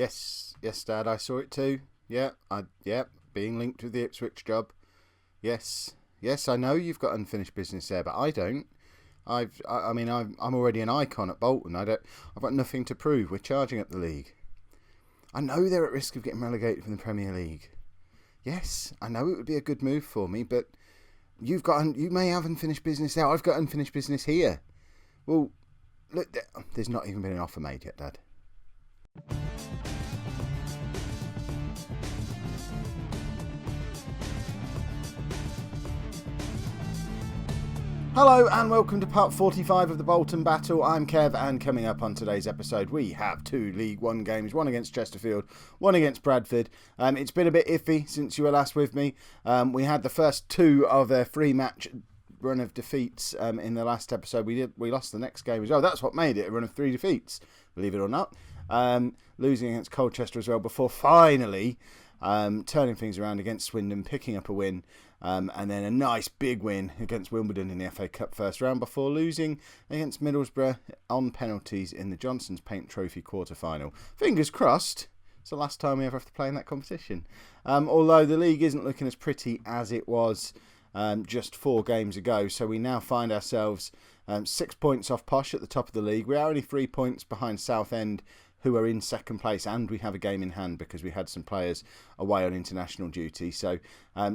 Yes, Dad, I saw it too. Yeah, being linked with the Ipswich job. Yes, I know you've got unfinished business there, but I don't. I'm already an icon at Bolton. I've got nothing to prove. We're charging up the league. I know they're at risk of getting relegated from the Premier League. Yes, I know it would be a good move for me, but you may have unfinished business there. I've got unfinished business here. Well, look, there's not even been an offer made yet, Dad. Hello and welcome to part 45 of the Bolton Battle. I'm Kev, and coming up on today's episode we have two League One games, one against Chesterfield, one against Bradford. It's been a bit iffy since you were last with me. We had the first two of a three-match run of defeats in the last episode. We lost the next game as well. That's what made it a run of 3 defeats, believe it or not. Losing against Colchester as well before finally turning things around against Swindon, picking up a win. And then a nice big win against Wimbledon in the FA Cup first round before losing against Middlesbrough on penalties in the Johnson's Paint Trophy quarter-final. Fingers crossed, it's the last time we ever have to play in that competition. Although the league isn't looking as pretty as it was just 4 games ago, so we now find ourselves 6 points off Posh at the top of the league. We are only 3 points behind Southend, who are in second place, and we have a game in hand because we had some players away on international duty. So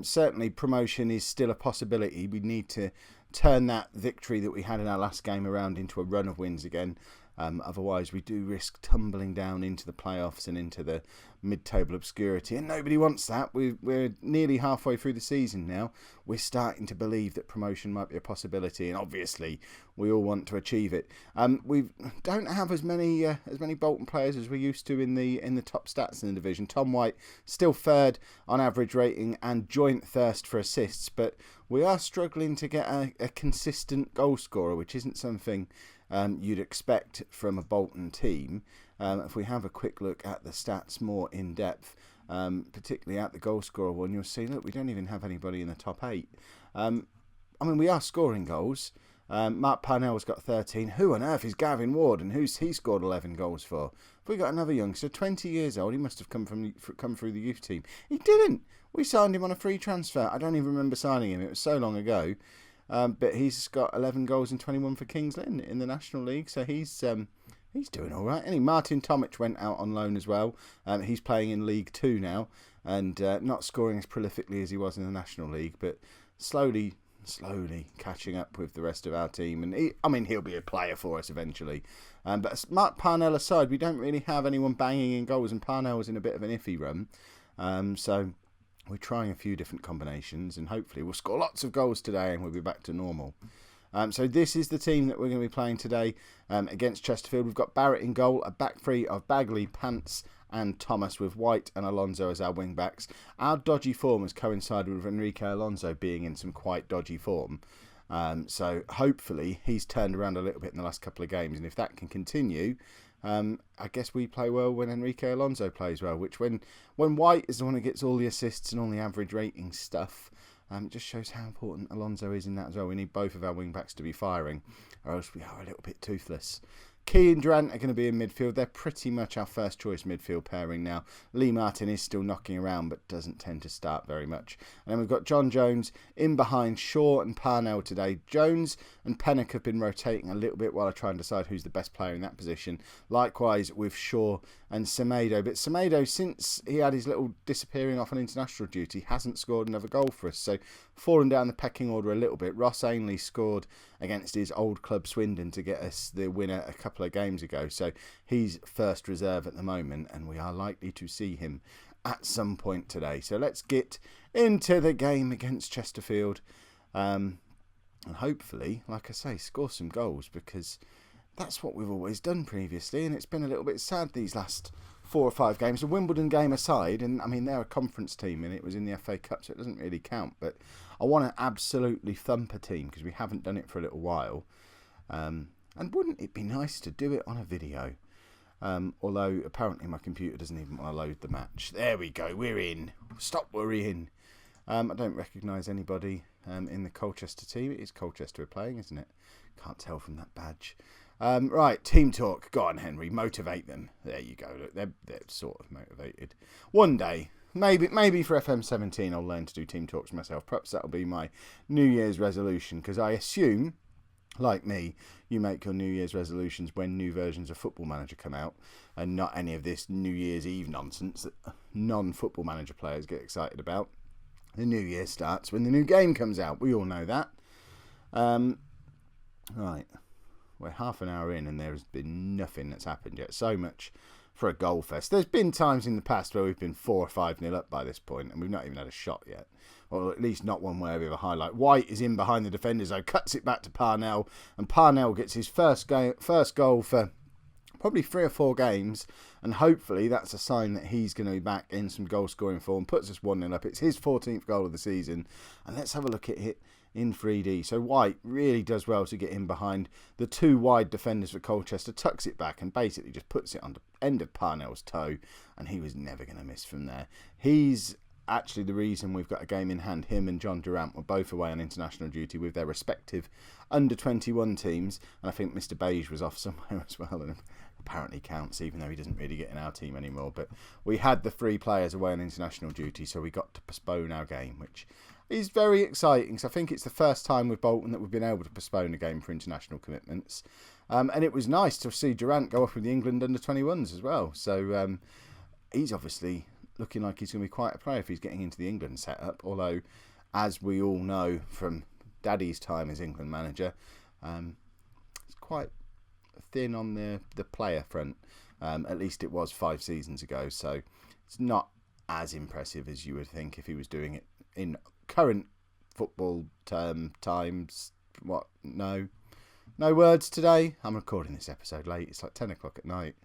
certainly promotion is still a possibility. We need to turn that victory that we had in our last game around into a run of wins again. Otherwise we do risk tumbling down into the playoffs and into the mid-table obscurity, and nobody wants that. We're nearly halfway through the season now. We're starting to believe that promotion might be a possibility, and obviously we all want to achieve it. We don't have as many Bolton players as we used to in the top stats in the division. Tom White still third on average rating and joint thirst for assists, but we are struggling to get a consistent goal scorer, which isn't something you'd expect from a Bolton team. If we have a quick look at the stats more in depth, particularly at the goal scorer one, you'll see, look, we don't even have anybody in the top 8. We are scoring goals. Mark Parnell's got 13. Who on earth is Gavin Ward, and who's he scored 11 goals for? If we got another youngster, 20 years old, he must have come through the youth team. He didn't. We signed him on a free transfer. I don't even remember signing him. It was so long ago. But he's got 11 goals and 21 for Kings Lynn in the National League, so he's doing all right. And Martin Tomic went out on loan as well. He's playing in League 2 now, and not scoring as prolifically as he was in the National League, but slowly catching up with the rest of our team. And he'll be a player for us eventually. But Mark Parnell aside, we don't really have anyone banging in goals, and Parnell was in a bit of an iffy run. So we're trying a few different combinations, and hopefully we'll score lots of goals today and we'll be back to normal. So this is the team that we're going to be playing today against Chesterfield. We've got Barrett in goal, a back three of Bagley, Pants and Thomas, with White and Alonso as our wing backs. Our dodgy form has coincided with Enrique Alonso being in some quite dodgy form. So hopefully he's turned around a little bit in the last couple of games, and if that can continue, I guess we play well when Enrique Alonso plays well, which when White is the one who gets all the assists and all the average rating stuff, it just shows how important Alonso is in that as well. We need both of our wing-backs to be firing, or else we are a little bit toothless. Key and Durant are going to be in midfield. They're pretty much our first choice midfield pairing now. Lee Martin is still knocking around but doesn't tend to start very much. And then we've got John Jones in behind Shaw and Parnell today. Jones and Pennock have been rotating a little bit while I try and decide who's the best player in that position. Likewise with Shaw and Semedo. But Semedo, since he had his little disappearing off on international duty, hasn't scored another goal for us. So fallen down the pecking order a little bit. Ross Ainley scored against his old club Swindon to get us the winner a couple of games ago. So he's first reserve at the moment, and we are likely to see him at some point today. So let's get into the game against Chesterfield. And hopefully, like I say, score some goals, because that's what we've always done previously, and it's been a little bit sad these last 4 or 5 games. The Wimbledon game aside, and they're a conference team and it was in the FA Cup, so it doesn't really count, but I want to absolutely thump a team because we haven't done it for a little while. And wouldn't it be nice to do it on a video? Although apparently my computer doesn't even want to load the match. There we go, we're in. Stop worrying. I don't recognise anybody in the Colchester team. It is Colchester we're playing, isn't it? Can't tell from that badge. Right, team talk. Go on, Henry. Motivate them. There you go. Look, they're sort of motivated. One day, maybe for FM17, I'll learn to do team talks myself. Perhaps that'll be my New Year's resolution, because I assume, like me, you make your New Year's resolutions when new versions of Football Manager come out, and not any of this New Year's Eve nonsense that non-Football Manager players get excited about. The New Year starts when the new game comes out. We all know that. Right. We're half an hour in and there's been nothing that's happened yet. So much for a goal fest. There's been times in the past where we've been 4 or 5-0 up by this point and we've not even had a shot yet. Or at least not one where we have a highlight. White is in behind the defenders, though, cuts it back to Parnell, and Parnell gets his first goal for probably 3 or 4 games, and hopefully that's a sign that he's going to be back in some goal scoring form. Puts us 1-0 up. It's his 14th goal of the season, and let's have a look at it in 3D. So White really does well to get in behind the 2 wide defenders for Colchester, tucks it back and basically just puts it on the end of Parnell's toe, and he was never going to miss from there. He's actually the reason we've got a game in hand. Him and John Durant were both away on international duty with their respective under-21 teams, and I think Mr. Beige was off somewhere as well, and apparently counts, even though he doesn't really get in our team anymore. But we had the 3 players away on international duty, so we got to postpone our game, which is very exciting. So I think it's the first time with Bolton that we've been able to postpone a game for international commitments. And it was nice to see Durant go off with the England under-21s as well. So he's obviously looking like he's going to be quite a player if he's getting into the England setup. Although, as we all know from Daddy's time as England manager, it's quite thin on the player front. At least it was 5 seasons ago. So it's not as impressive as you would think if he was doing it in current football times. What? No words today. I'm recording this episode late. It's like 10 o'clock at night.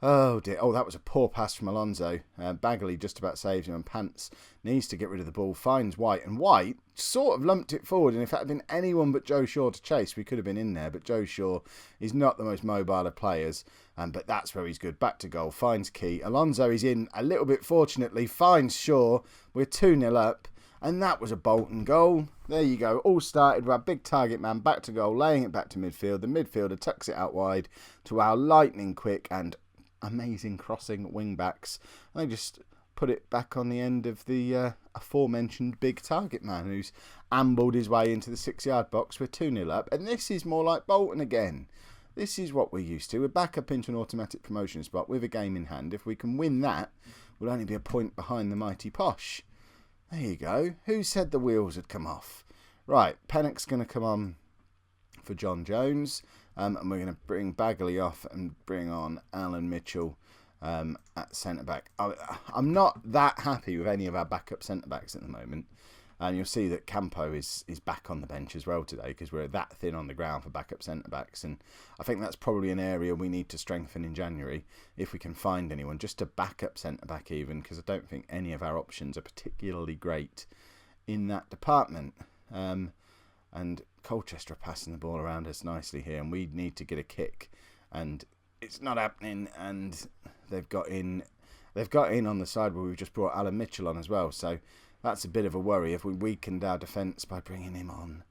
Oh dear. Oh, that was a poor pass from Alonso. Bagley just about saves him, and Pants needs to get rid of the ball, finds White, and White sort of lumped it forward, and if it had been anyone but Joe Shaw to chase, we could have been in there, but Joe Shaw is not the most mobile of players, but that's where he's good. Back to goal, finds Key. Alonso is in a little bit fortunately, finds Shaw. We're 2-0 up. And that was a Bolton goal. There you go. All started with our big target man back to goal, laying it back to midfield. The midfielder tucks it out wide to our lightning quick and amazing crossing wing backs. And they just put it back on the end of the aforementioned big target man who's ambled his way into the 6-yard box. We're 2-0 up. And this is more like Bolton again. This is what we're used to. We're back up into an automatic promotion spot with a game in hand. If we can win that, we'll only be a point behind the mighty Posh. There you go. Who said the wheels had come off? Right, Pennock's going to come on for John Jones. And we're going to bring Bagley off and bring on Alan Mitchell at centre-back. I'm not that happy with any of our backup centre-backs at the moment. And you'll see that Campo is back on the bench as well today because we're that thin on the ground for backup centre-backs. And I think that's probably an area we need to strengthen in January if we can find anyone, just to backup centre-back even, because I don't think any of our options are particularly great in that department. And Colchester are passing the ball around us nicely here, and we need to get a kick. And it's not happening, and they've got in on the side where we've just brought Alan Mitchell on as well, so that's a bit of a worry if we weakened our defence by bringing him on.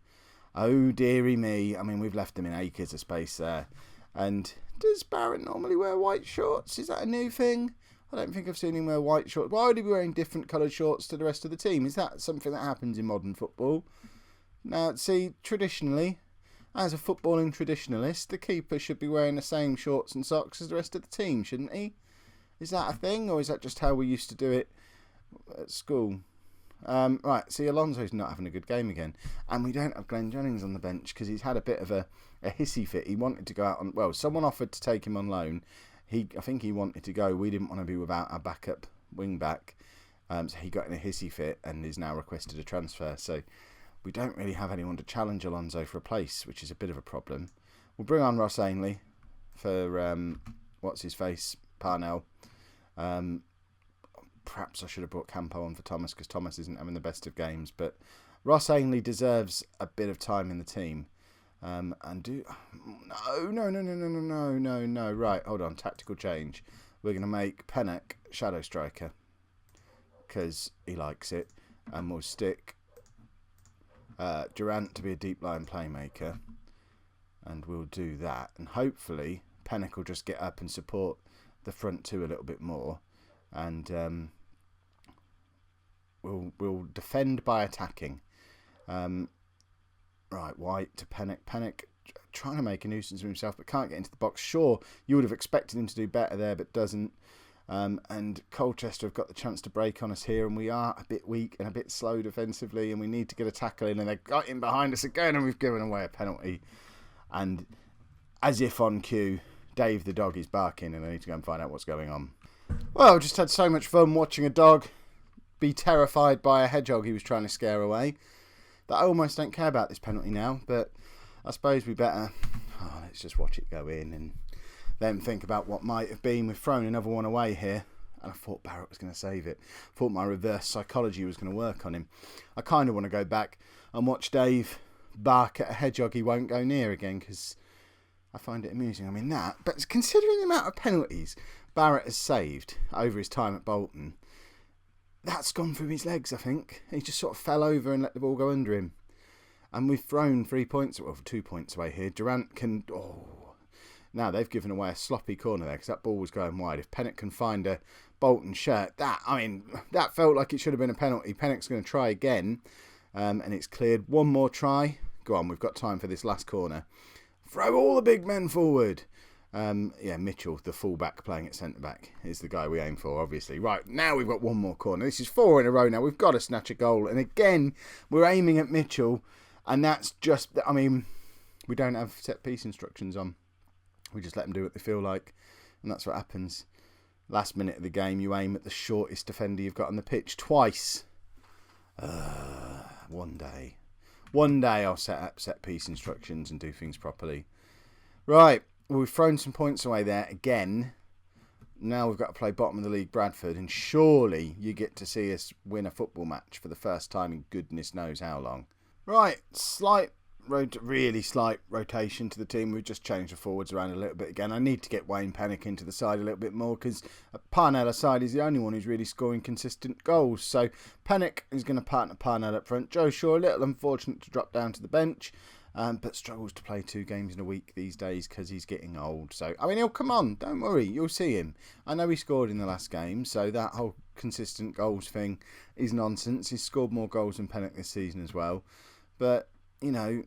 Oh, dearie me. I mean, we've left him in acres of space there. And does Barrett normally wear white shorts? Is that a new thing? I don't think I've seen him wear white shorts. Why would he be wearing different coloured shorts to the rest of the team? Is that something that happens in modern football? Now, see, traditionally, as a footballing traditionalist, the keeper should be wearing the same shorts and socks as the rest of the team, shouldn't he? Is that a thing, or is that just how we used to do it at school? Right, see, Alonso's not having a good game again. And we don't have Glenn Jennings on the bench because he's had a bit of a hissy fit. He wanted to go out on... Well, someone offered to take him on loan. I think he wanted to go. We didn't want to be without our backup wing back. So he got in a hissy fit and is now requested a transfer. So we don't really have anyone to challenge Alonso for a place, which is a bit of a problem. We'll bring on Ross Ainley for, what's-his-face, Parnell. Perhaps I should have brought Campo on for Thomas because Thomas isn't having the best of games. But Ross Ainley deserves a bit of time in the team. No. Right, hold on. Tactical change. We're going to make Pennock shadow striker because he likes it. And we'll stick Durant to be a deep line playmaker. and we'll do that. And hopefully Pennock will just get up and support the front two a little bit more, and we'll defend by attacking. Right, White to Pennock. Pennock trying to make a nuisance of himself, but can't get into the box. Sure, you would have expected him to do better there, but doesn't. And Colchester have got the chance to break on us here, and we are a bit weak and a bit slow defensively, and we need to get a tackle in, and they've got in behind us again, and we've given away a penalty. And as if on cue, Dave the dog is barking, and I need to go and find out what's going on. Well, I just had so much fun watching a dog be terrified by a hedgehog he was trying to scare away that I almost don't care about this penalty now, but I suppose we better, let's just watch it go in and then think about what might have been. We've thrown another one away here, and I thought Barrett was going to save it. I thought my reverse psychology was going to work on him. I kind of want to go back and watch Dave bark at a hedgehog he won't go near again, because I find it amusing. I mean, but considering the amount of penalties Barrett has saved over his time at Bolton, that's gone through his legs, I think. He just sort of fell over and let the ball go under him. And we've thrown 2 points away here. Durant can... Now they've given away a sloppy corner there because that ball was going wide. If Pennock can find a Bolton shirt, that felt like it should have been a penalty. Pennock's going to try again, and it's cleared. One more try. Go on, we've got time for this last corner. Throw all the big men forward. Mitchell, the full-back playing at centre-back, is the guy we aim for, obviously. Right, now we've got one more corner. This is 4 in a row now. We've got to snatch a goal. And again, we're aiming at Mitchell. And that's just, we don't have set-piece instructions on. We just let them do what they feel like. And that's what happens. Last minute of the game, you aim at the shortest defender you've got on the pitch twice. One day I'll set up set-piece instructions and do things properly. Right. Well, we've thrown some points away there again. Now we've got to play bottom of the league Bradford, and surely you get to see us win a football match for the first time in goodness knows how long. Right, really slight rotation to the team. We've just changed the forwards around a little bit again. I need to get Wayne Pennock into the side a little bit more because Parnell aside is the only one who's really scoring consistent goals. So Pennock is going to partner Parnell up front. Joe Shaw, a little unfortunate to drop down to the bench. But struggles to play 2 games in a week these days because he's getting old. So, he'll come on. Don't worry. You'll see him. I know he scored in the last game, so that whole consistent goals thing is nonsense. He's scored more goals than Pennock this season as well. But,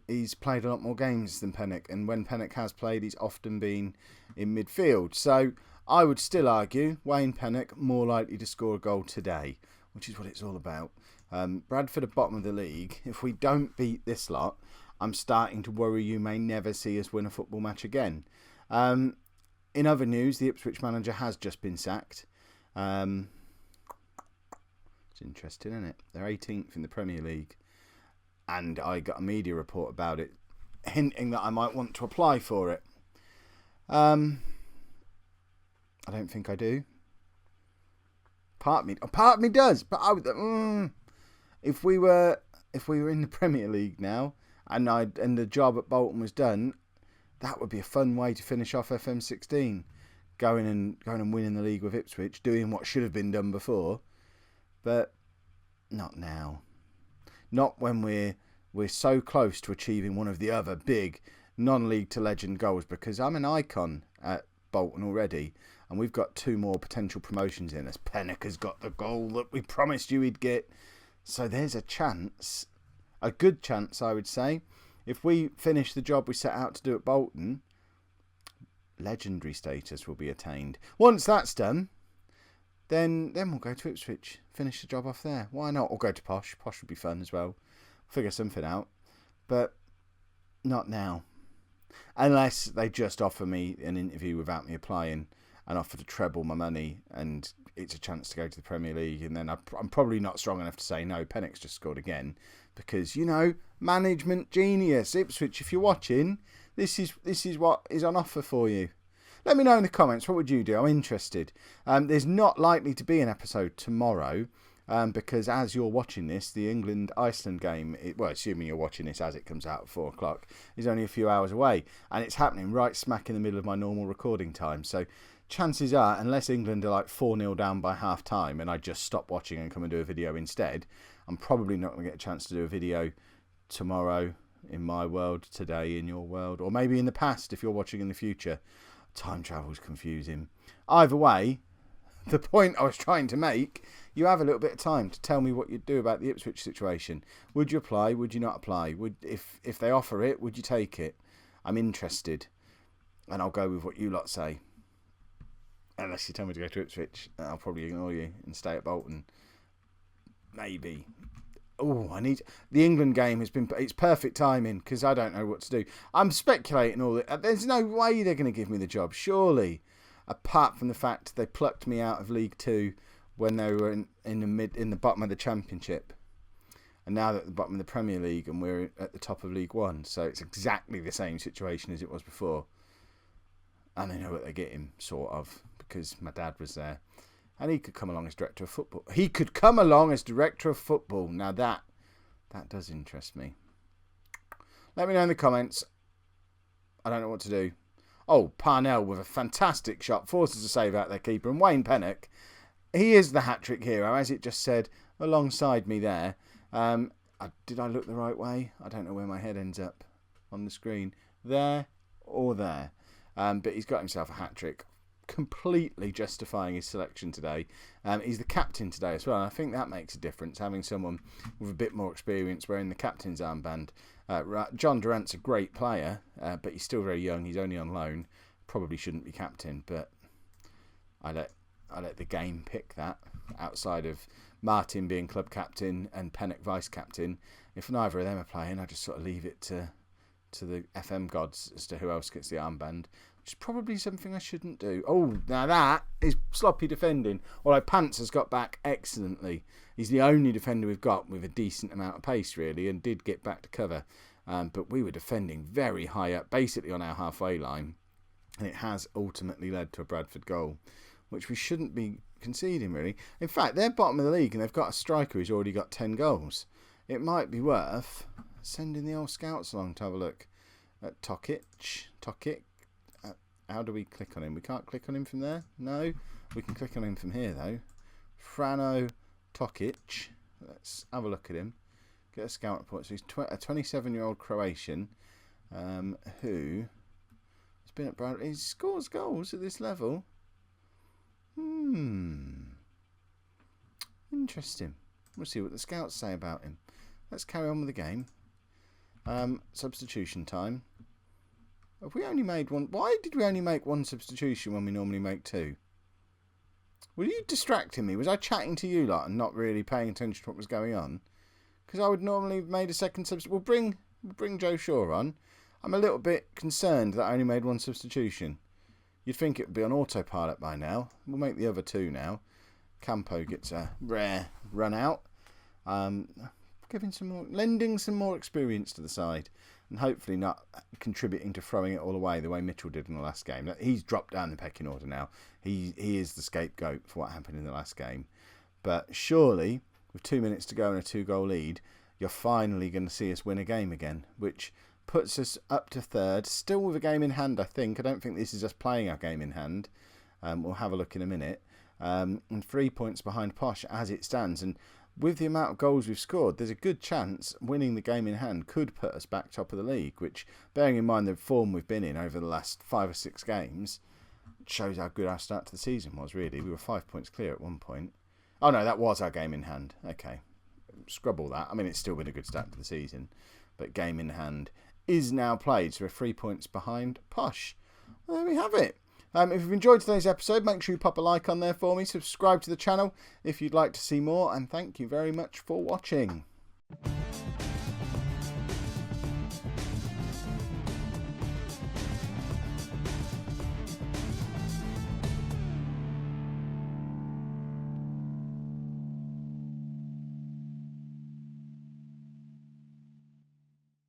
he's played a lot more games than Pennock. And when Pennock has played, he's often been in midfield. So, I would still argue Wayne Pennock more likely to score a goal today, which is what it's all about. Bradford at bottom of the league. If we don't beat this lot, I'm starting to worry you may never see us win a football match again. In other news, the Ipswich manager has just been sacked. It's interesting, isn't it? They're 18th in the Premier League. And I got a media report about it, hinting that I might want to apply for it. I don't think I do. Part of me does. But if we were in the Premier League now, and the job at Bolton was done, that would be a fun way to finish off FM16. Going and winning the league with Ipswich, doing what should have been done before, but not now. Not when we're so close to achieving one of the other big non-league to legend goals. Because I'm an icon at Bolton already, and we've got 2 more potential promotions in us. Pennock has got the goal that we promised you he'd get, so there's a chance. A good chance, I would say. If we finish the job we set out to do at Bolton, legendary status will be attained. Once that's done, then we'll go to Ipswich, finish the job off there. Why not? Or go to Posh. Posh would be fun as well. Figure something out. But not now. Unless they just offer me an interview without me applying and offer to treble my money, and it's a chance to go to the Premier League, and then I'm probably not strong enough to say no. Pennock's just scored again because management genius. Ipswich, if you're watching, this is what is on offer for you. Let me know in the comments, what would you do? I'm interested. There's not likely to be an episode tomorrow because as you're watching this, the England-Iceland game, assuming you're watching this as it comes out at 4 o'clock, is only a few hours away, and it's happening right smack in the middle of my normal recording time. So chances are, unless England are like 4-0 down by half time and I just stop watching and come and do a video instead, I'm probably not going to get a chance to do a video tomorrow in my world today, in your world, or maybe in the past if you're watching in the future. Time travel's confusing. Either way, the point I was trying to make, you have a little bit of time to tell me what you'd do about the Ipswich situation. Would you apply? Would you not apply? If they offer it, would you take it? I'm interested, and I'll go with what you lot say. Unless you tell me to go to Ipswich, I'll probably ignore you and stay at Bolton. Maybe. Oh, the England game it's perfect timing because I don't know what to do. I'm speculating all that. There's no way they're going to give me the job, surely. Apart from the fact they plucked me out of League Two when they were in the bottom of the Championship, and now they're at the bottom of the Premier League and we're at the top of League One. So it's exactly the same situation as it was before, and they know what they're getting, sort of, because my dad was there. And he could come along as director of football. Now that does interest me. Let me know in the comments. I don't know what to do. Oh, Parnell with a fantastic shot. Forces a save out their keeper. And Wayne Pennock, he is the hat-trick hero, as it just said, alongside me there. Did I look the right way? I don't know where my head ends up on the screen. There or there. But he's got himself a hat-trick. Completely justifying his selection today. He's the captain today as well, and I think that makes a difference, having someone with a bit more experience wearing the captain's armband. John Durant's a great player, but he's still very young. He's only on loan. Probably shouldn't be captain, but I let the game pick that. Outside of Martin being club captain and Pennock vice captain, if neither of them are playing, I just sort of leave it to the FM gods as to who else gets the armband. Which is probably something I shouldn't do. Oh, now that is sloppy defending. Although Pants has got back excellently. He's the only defender we've got with a decent amount of pace, really, and did get back to cover. But we were defending very high up, basically on our halfway line. And it has ultimately led to a Bradford goal, which we shouldn't be conceding, really. In fact, they're bottom of the league and they've got a striker who's already got 10 goals. It might be worth sending the old scouts along to have a look at Tokic. How do we click on him? We can't click on him from there? No. We can click on him from here, though. Frano Tokic. Let's have a look at him. Get a scout report. So he's a 27-year-old Croatian who has been at Bradford. He scores goals at this level. Interesting. We'll see what the scouts say about him. Let's carry on with the game. Substitution time. Have we only made one? Why did we only make one substitution when we normally make two? Were you distracting me? Was I chatting to you lot and not really paying attention to what was going on? Because I would normally have made a second substitution. We'll bring Joe Shaw on. I'm a little bit concerned that I only made one substitution. You'd think it would be on autopilot by now. We'll make the other two now. Campo gets a rare run out. Lending some more experience to the side. And hopefully not contributing to throwing it all away the way Mitchell did in the last game. He's dropped down the pecking order now. He is the scapegoat for what happened in the last game. But surely, with 2 minutes to go and a 2-goal lead, you're finally going to see us win a game again, which puts us up to third, still with a game in hand, I think. I don't think this is us playing our game in hand. We'll have a look in a minute. And 3 points behind Posh as it stands. And with the amount of goals we've scored, there's a good chance winning the game in hand could put us back top of the league, which, bearing in mind the form we've been in over the last 5 or 6 games, shows how good our start to the season was, really. We were 5 points clear at one point. Oh, no, that was our game in hand. Okay. Scrub all that. I mean, it's still been a good start to the season, but game in hand is now played, so we're 3 points behind Posh. Well, there we have it. If you've enjoyed today's episode, make sure you pop a like on there for me. Subscribe to the channel if you'd like to see more. And thank you very much for watching.